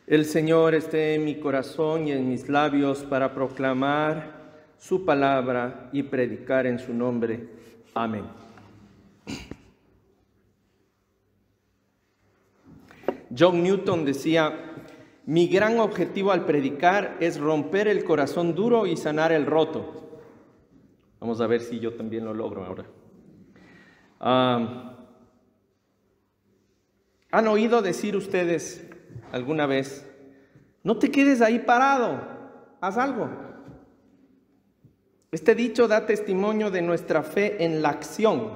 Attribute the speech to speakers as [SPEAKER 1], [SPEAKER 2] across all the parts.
[SPEAKER 1] El Señor esté en mi corazón y en mis labios para proclamar su palabra y predicar en su nombre. Amén. John Newton decía: mi gran objetivo al predicar es romper el corazón duro y sanar el roto. Vamos a ver si yo también lo logro ahora. ¿Han oído decir ustedes alguna vez: no te quedes ahí parado, haz algo? Este dicho da testimonio de nuestra fe en la acción,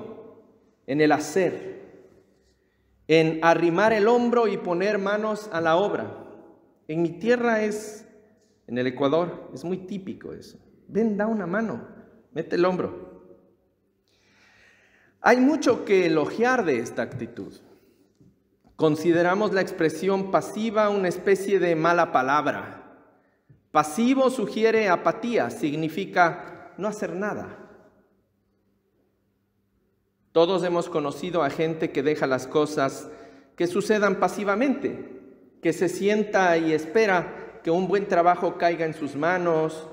[SPEAKER 1] en el hacer, en arrimar el hombro y poner manos a la obra. En mi tierra en el Ecuador, es muy típico eso. Ven, da una mano, mete el hombro. Hay mucho que elogiar de esta actitud. Consideramos la expresión pasiva una especie de mala palabra. Pasivo sugiere apatía, significa no hacer nada. Todos hemos conocido a gente que deja las cosas que sucedan pasivamente, que se sienta y espera que un buen trabajo caiga en sus manos,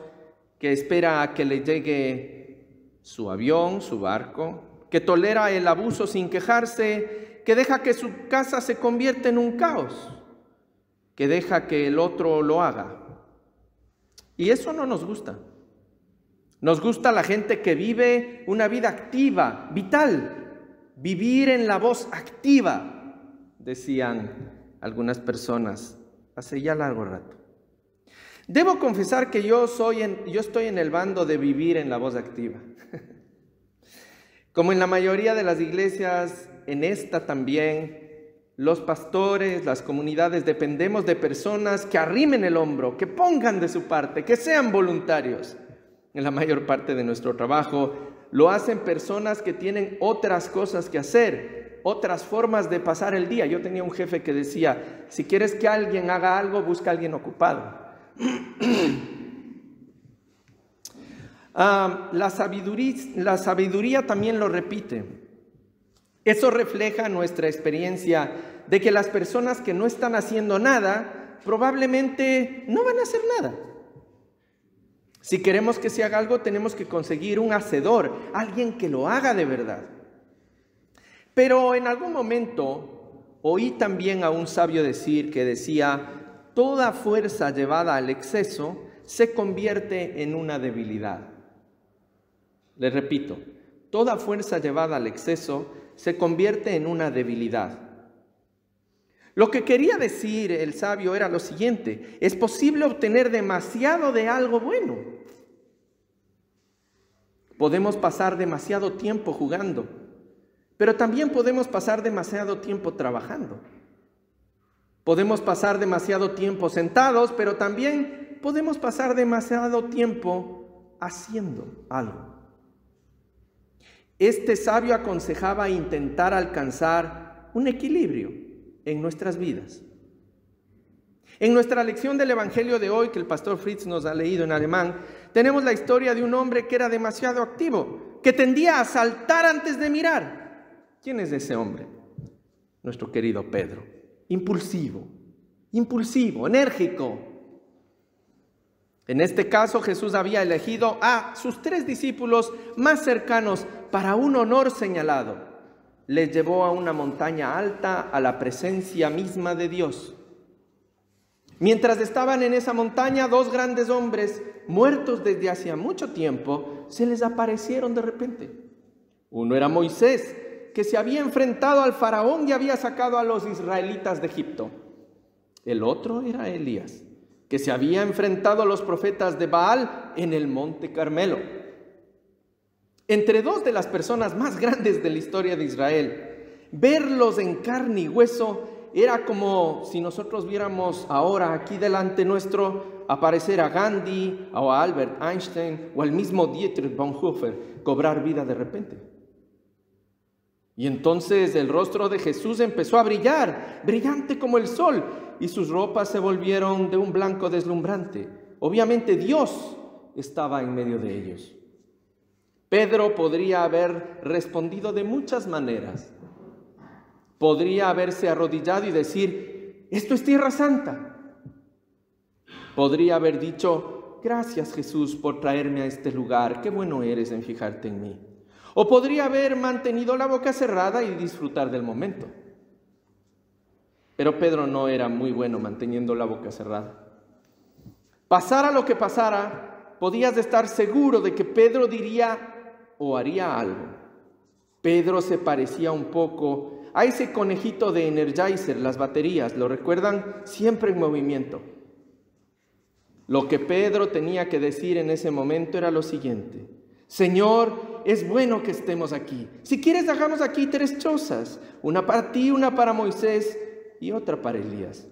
[SPEAKER 1] que espera a que le llegue su avión, su barco, que tolera el abuso sin quejarse, que deja que su casa se convierta en un caos, que deja que el otro lo haga. Y eso no nos gusta. Nos gusta la gente que vive una vida activa, vital. Vivir en la voz activa, decían algunas personas hace ya largo rato. Debo confesar que yo estoy en el bando de vivir en la voz activa. Como en la mayoría de las iglesias, en esta también, los pastores, las comunidades, dependemos de personas que arrimen el hombro, que pongan de su parte, que sean voluntarios. En la mayor parte de nuestro trabajo lo hacen personas que tienen otras cosas que hacer, otras formas de pasar el día. Yo tenía un jefe que decía: si quieres que alguien haga algo, busca a alguien ocupado. La sabiduría también lo repite. Eso refleja nuestra experiencia de que las personas que no están haciendo nada probablemente no van a hacer nada. Si queremos que se haga algo, tenemos que conseguir un hacedor, alguien que lo haga de verdad. Pero en algún momento oí también a un sabio decía: toda fuerza llevada al exceso se convierte en una debilidad. Les repito, toda fuerza llevada al exceso se convierte en una debilidad. Lo que quería decir el sabio era lo siguiente: es posible obtener demasiado de algo bueno. Podemos pasar demasiado tiempo jugando, pero también podemos pasar demasiado tiempo trabajando. Podemos pasar demasiado tiempo sentados, pero también podemos pasar demasiado tiempo haciendo algo. Este sabio aconsejaba intentar alcanzar un equilibrio en nuestras vidas. En nuestra lección del Evangelio de hoy, que el pastor Fritz nos ha leído en alemán, tenemos la historia de un hombre que era demasiado activo, que tendía a saltar antes de mirar. ¿Quién es ese hombre? Nuestro querido Pedro. Impulsivo, enérgico. En este caso, Jesús había elegido a sus 3 discípulos más cercanos para un honor señalado. Les llevó a una montaña alta, a la presencia misma de Dios. Mientras estaban en esa montaña, 2 grandes hombres, muertos desde hacía mucho tiempo, se les aparecieron de repente. Uno era Moisés, que se había enfrentado al faraón y había sacado a los israelitas de Egipto. El otro era Elías, que se había enfrentado a los profetas de Baal en el monte Carmelo. Entre 2 de las personas más grandes de la historia de Israel, verlos en carne y hueso era como si nosotros viéramos ahora aquí delante nuestro aparecer a Gandhi o a Albert Einstein o al mismo Dietrich Bonhoeffer cobrar vida de repente. Y entonces el rostro de Jesús empezó a brillar, brillante como el sol, y sus ropas se volvieron de un blanco deslumbrante. Obviamente Dios estaba en medio de ellos. Pedro podría haber respondido de muchas maneras. Podría haberse arrodillado y decir: esto es tierra santa, Podría haber dicho: gracias, Jesús, por traerme a este lugar, qué bueno eres en fijarte en mí. O podría haber mantenido la boca cerrada y disfrutar del momento. Pero Pedro no era muy bueno manteniendo la boca cerrada. Pasara lo que pasara, podías estar seguro de que Pedro diría o haría algo. Pedro se parecía un poco a ese conejito de Energizer, las baterías, ¿lo recuerdan? Siempre en movimiento. Lo que Pedro tenía que decir en ese momento era lo siguiente: Señor, es bueno que estemos aquí. Si quieres, hagamos aquí 3 chozas, una para ti, una para Moisés y otra para Elías.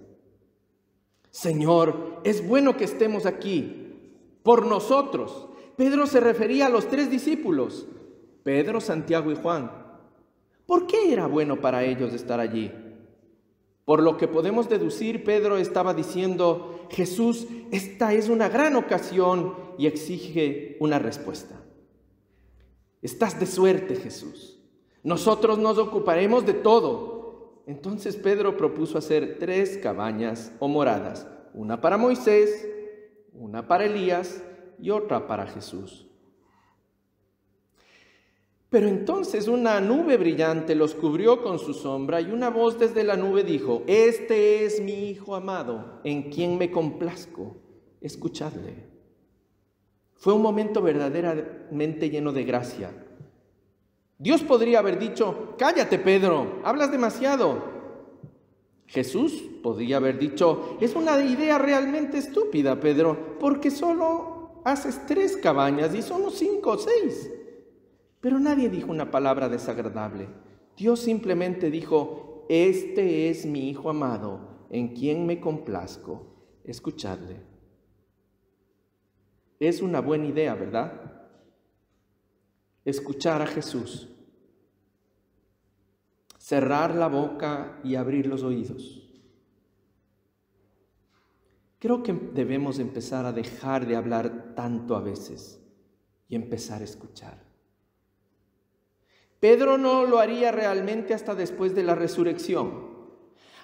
[SPEAKER 1] Señor, es bueno que estemos aquí por nosotros. Pedro se refería a los 3 discípulos, Pedro, Santiago y Juan. ¿Por qué era bueno para ellos estar allí? Por lo que podemos deducir, Pedro estaba diciendo: Jesús, esta es una gran ocasión y exige una respuesta. Estás de suerte, Jesús. Nosotros nos ocuparemos de todo. Entonces Pedro propuso hacer 3 cabañas o moradas, una para Moisés, una para Elías y otra para Jesús. Pero entonces una nube brillante los cubrió con su sombra y una voz desde la nube dijo: Este es mi Hijo amado, en quien me complazco, escuchadle. Fue un momento verdaderamente lleno de gracia. Dios podría haber dicho: cállate, Pedro, hablas demasiado. Jesús podría haber dicho: es una idea realmente estúpida, Pedro, porque solo haces 3 cabañas y somos 5 o 6. Pero nadie dijo una palabra desagradable. Dios simplemente dijo: este es mi Hijo amado, en quien me complazco, escuchadle. Es una buena idea, ¿verdad? Escuchar a Jesús. Cerrar la boca y abrir los oídos. Creo que debemos empezar a dejar de hablar tanto a veces y empezar a escuchar. Pedro no lo haría realmente hasta después de la resurrección.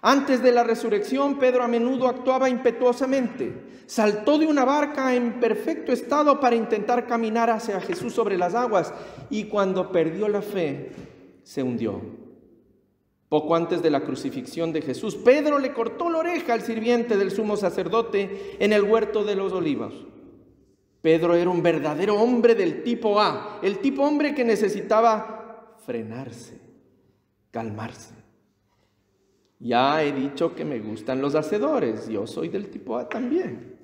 [SPEAKER 1] Antes de la resurrección, Pedro a menudo actuaba impetuosamente. Saltó de una barca en perfecto estado para intentar caminar hacia Jesús sobre las aguas, y cuando perdió la fe, se hundió. Poco antes de la crucifixión de Jesús, Pedro le cortó la oreja al sirviente del sumo sacerdote en el huerto de los Olivos. Pedro era un verdadero hombre del tipo A, el tipo hombre que necesitaba frenarse, calmarse. Ya he dicho que me gustan los hacedores, yo soy del tipo A también.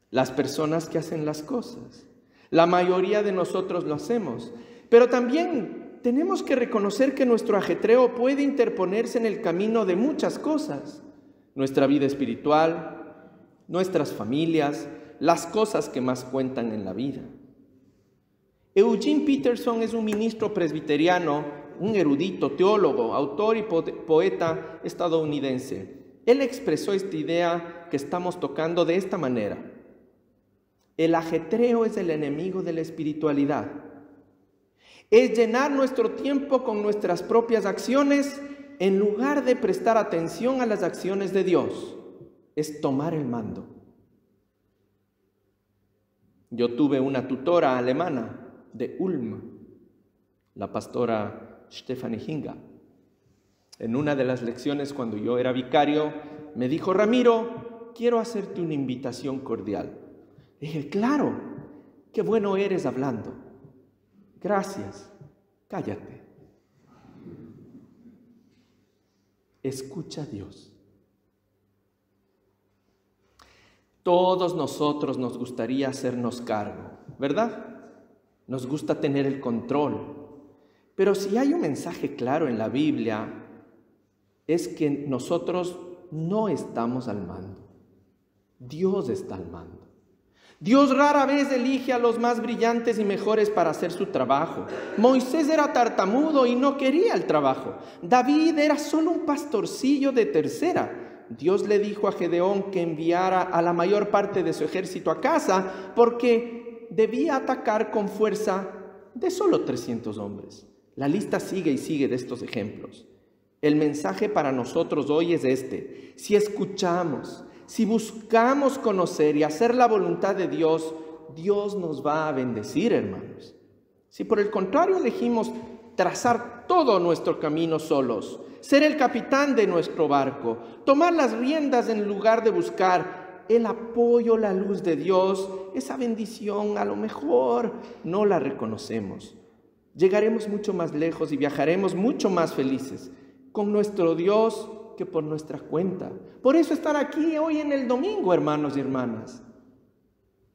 [SPEAKER 1] Las personas que hacen las cosas. La mayoría de nosotros lo hacemos, pero también tenemos que reconocer que nuestro ajetreo puede interponerse en el camino de muchas cosas. Nuestra vida espiritual, nuestras familias, las cosas que más cuentan en la vida. Eugene Peterson es un ministro presbiteriano, un erudito, teólogo, autor y poeta estadounidense. Él expresó esta idea que estamos tocando de esta manera: el ajetreo es el enemigo de la espiritualidad. Es llenar nuestro tiempo con nuestras propias acciones en lugar de prestar atención a las acciones de Dios. Es tomar el mando. Yo tuve una tutora alemana de Ulm, la pastora Stefanie Hinga. En una de las lecciones, cuando yo era vicario, me dijo: Ramiro, quiero hacerte una invitación cordial. Dije: claro, qué bueno eres hablando. Gracias, cállate. Escucha a Dios. Todos nosotros nos gustaría hacernos cargo, ¿verdad? Nos gusta tener el control. Pero si hay un mensaje claro en la Biblia, es que nosotros no estamos al mando. Dios está al mando. Dios rara vez elige a los más brillantes y mejores para hacer su trabajo. Moisés era tartamudo y no quería el trabajo. David era solo un pastorcillo de tercera. Dios le dijo a Gedeón que enviara a la mayor parte de su ejército a casa porque debía atacar con fuerza de solo 300 hombres. La lista sigue y sigue de estos ejemplos. El mensaje para nosotros hoy es este: si escuchamos, si buscamos conocer y hacer la voluntad de Dios, Dios nos va a bendecir, hermanos. Si por el contrario elegimos trazar todo nuestro camino solos, ser el capitán de nuestro barco, tomar las riendas en lugar de buscar el apoyo, la luz de Dios, esa bendición a lo mejor no la reconocemos. Llegaremos mucho más lejos y viajaremos mucho más felices con nuestro Dios que por nuestra cuenta. Por eso estar aquí hoy en el domingo, hermanos y hermanas,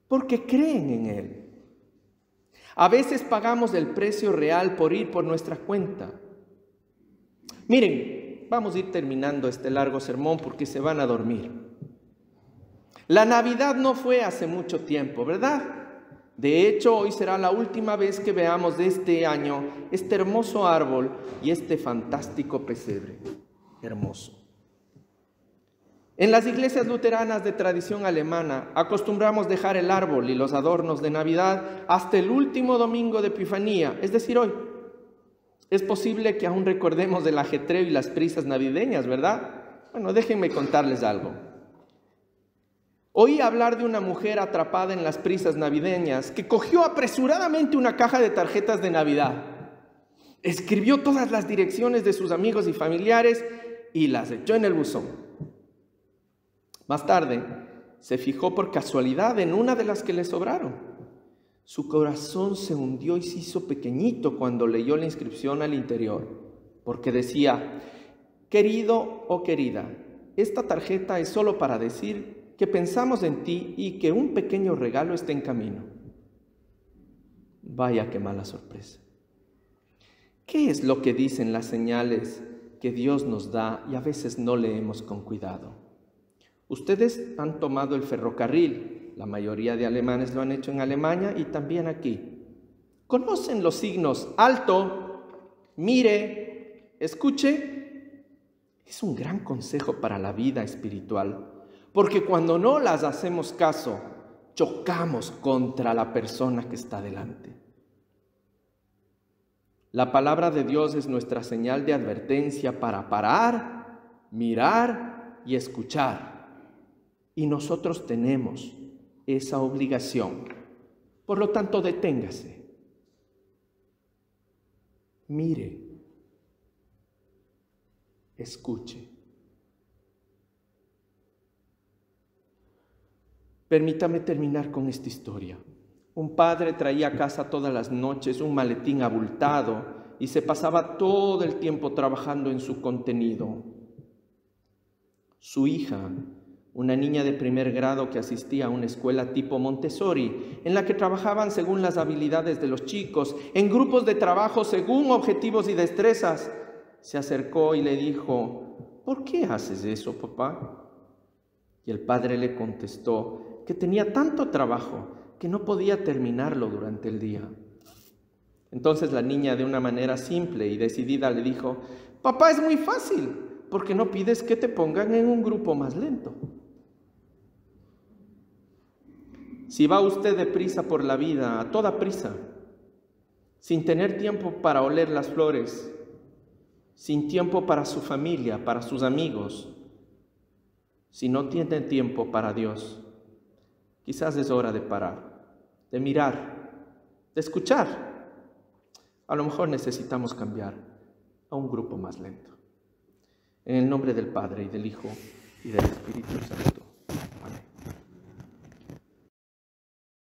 [SPEAKER 1] porque creen en Él. A veces pagamos el precio real por ir por nuestra cuenta. Miren, vamos a ir terminando este largo sermón porque se van a dormir. La Navidad no fue hace mucho tiempo, ¿verdad? De hecho, hoy será la última vez que veamos de este año este hermoso árbol y este fantástico pesebre. Hermoso. En las iglesias luteranas de tradición alemana acostumbramos dejar el árbol y los adornos de Navidad hasta el último domingo de Epifanía, es decir, hoy. Es posible que aún recordemos del ajetreo y las prisas navideñas, ¿verdad? Bueno, déjenme contarles algo. Oí hablar de una mujer atrapada en las prisas navideñas que cogió apresuradamente una caja de tarjetas de Navidad. Escribió todas las direcciones de sus amigos y familiares y las echó en el buzón. Más tarde, se fijó por casualidad en una de las que le sobraron. Su corazón se hundió y se hizo pequeñito cuando leyó la inscripción al interior, porque decía: querido o querida, esta tarjeta es solo para decir que pensamos en ti y que un pequeño regalo está en camino. Vaya qué mala sorpresa. ¿Qué es lo que dicen las señales que Dios nos da y a veces no leemos con cuidado? Ustedes han tomado el ferrocarril, la mayoría de alemanes lo han hecho en Alemania y también aquí. ¿Conocen los signos alto, mire, escuche? Es un gran consejo para la vida espiritual. Porque cuando no las hacemos caso, chocamos contra la persona que está delante. La palabra de Dios es nuestra señal de advertencia para parar, mirar y escuchar. Y nosotros tenemos esa obligación. Por lo tanto, deténgase. Mire. Escuche. Permítame terminar con esta historia. Un padre traía a casa todas las noches un maletín abultado y se pasaba todo el tiempo trabajando en su contenido. Su hija, una niña de primer grado que asistía a una escuela tipo Montessori, en la que trabajaban según las habilidades de los chicos, en grupos de trabajo según objetivos y destrezas, se acercó y le dijo: ¿por qué haces eso, papá? Y el padre le contestó que tenía tanto trabajo que no podía terminarlo durante el día. Entonces la niña, de una manera simple y decidida, le dijo: papá, es muy fácil, ¿por qué no pides que te pongan en un grupo más lento? Si va usted deprisa por la vida, a toda prisa, sin tener tiempo para oler las flores, sin tiempo para su familia, para sus amigos, si no tiene tiempo para Dios, quizás es hora de parar, de mirar, de escuchar. A lo mejor necesitamos cambiar a un grupo más lento. En el nombre del Padre, y del Hijo, y del Espíritu Santo.